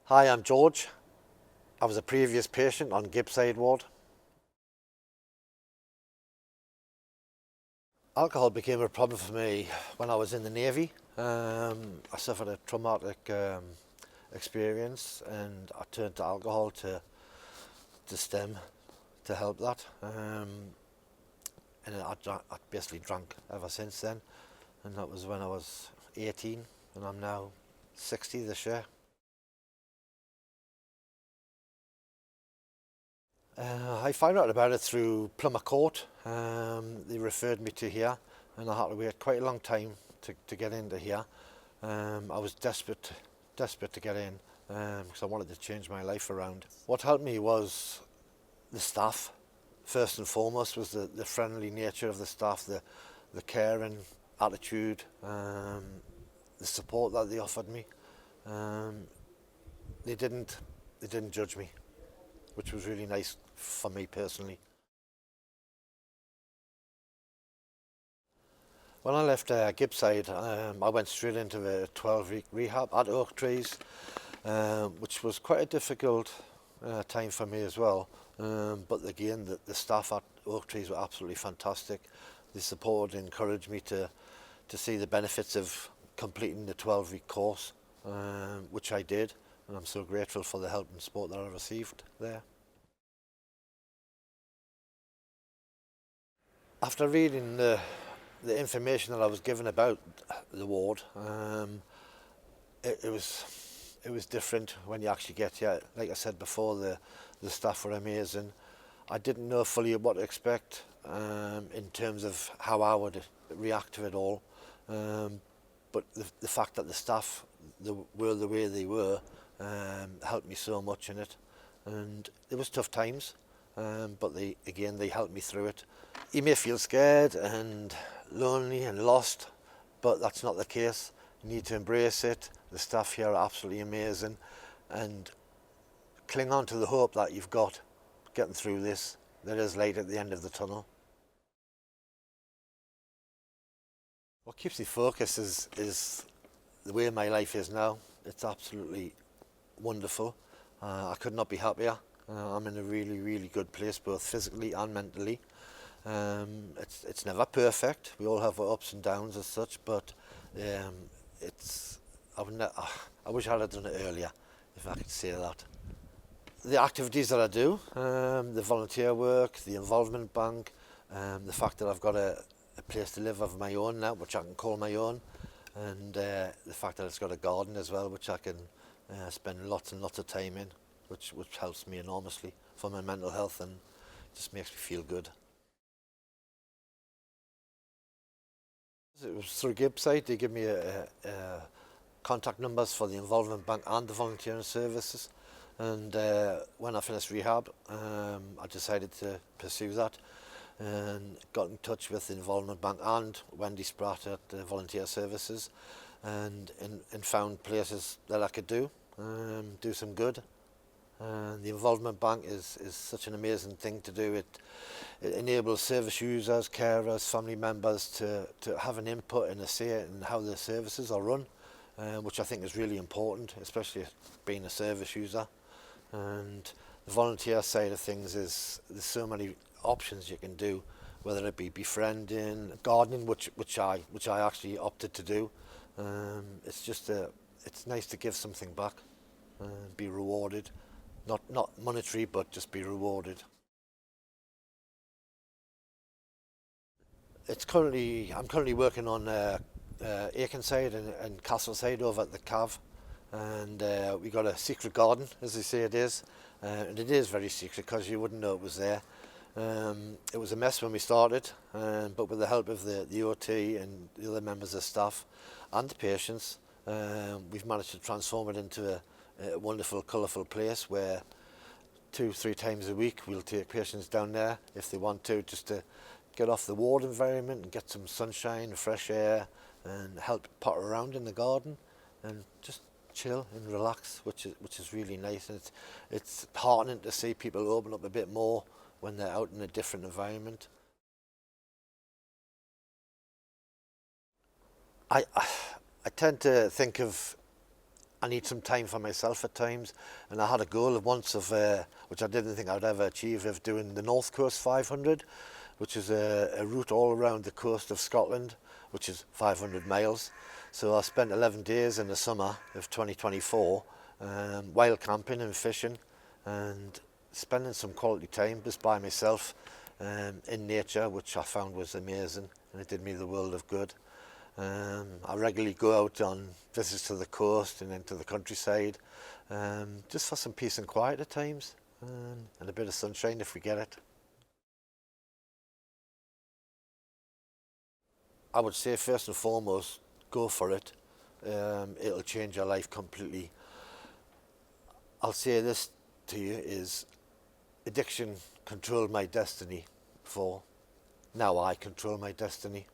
Hi, I'm George. I was a previous patient on Gibbside Ward. Alcohol became a problem for me when I was in the Navy. I suffered a traumatic experience and I turned to alcohol to stem, to help that. And I basically drank ever since then. And that was when I was 18 and I'm now 60 this year. I found out about it through Plumber Court. They referred me to here and I had to wait quite a long time to get into here. I was desperate to get in because I wanted to change my life around. What helped me was the staff. First and foremost was the friendly nature of the staff, the caring attitude, the support that they offered me. They didn't judge me, which was really nice for me personally. When I left Gibbside, I went straight into the 12-week rehab at Oak Trees, which was quite a difficult time for me as well. But again, the staff at Oak Trees were absolutely fantastic. They supported and encouraged me to see the benefits of completing the 12-week course, which I did, and I'm so grateful for the help and support that I received there. After reading the information that I was given about the ward, it was different when you actually get here. Like I said before, the staff were amazing. I didn't know fully what to expect in terms of how I would react to it all, but the fact that the staff were the way they were helped me so much in it. And it was tough times, but they helped me through it. You may feel scared and lonely and lost, but that's not the case. You need to embrace it. The staff here are absolutely amazing, and cling on to the hope that you've got getting through this. There is light at the end of the tunnel. What keeps me focused is the way my life is now. It's absolutely wonderful. I could not be happier. I'm in a really good place, both physically and mentally. It's never perfect. We all have our ups and downs as such, but it's I wish I had done it earlier, if I could say that. The activities that I do, the volunteer work, the involvement bank, the fact that I've got a place to live of my own now, which I can call my own, and the fact that it's got a garden as well, which I can spend lots and lots of time in, which helps me enormously for my mental health and just makes me feel good. It was through Gibbside. They give me a contact numbers for the involvement bank and the volunteering services, and when I finished rehab, I decided to pursue that and got in touch with the involvement bank and Wendy Spratt at the volunteer services, and found places that I could do some good. The involvement bank is such an amazing thing to do. It enables service users, carers, family members to have an input and a say in how the services are run, which I think is really important, especially being a service user. And the volunteer side of things is there's so many options you can do, whether it be befriending, gardening, which I actually opted to do. It's nice to give something back and be rewarded. Not monetary, but just be rewarded. I'm currently working on Akenside and Castleside over at the Cav, and we got a secret garden, as they say it is, and it is very secret because you wouldn't know it was there. It was a mess when we started, but with the help of the OT and the other members of staff and the patients, we've managed to transform it into a wonderful, colourful place where 2-3 times a week we'll take patients down there if they want to, just to get off the ward environment and get some sunshine, fresh air, and help potter around in the garden and just chill and relax, which is really nice. And it's heartening to see people open up a bit more when they're out in a different environment. I tend to think of I need some time for myself at times, and I had a goal of once of which I didn't think I'd ever achieve, of doing the North Coast 500, which is a route all around the coast of Scotland, which is 500 miles. So I spent 11 days in the summer of 2024 wild camping and fishing and spending some quality time just by myself in nature, which I found was amazing, and it did me the world of good. I regularly go out on visits to the coast and into the countryside, just for some peace and quiet at times, and a bit of sunshine if we get it. I would say first and foremost, go for it. It'll change your life completely. I'll say this to you is addiction controlled my destiny before. Now I control my destiny.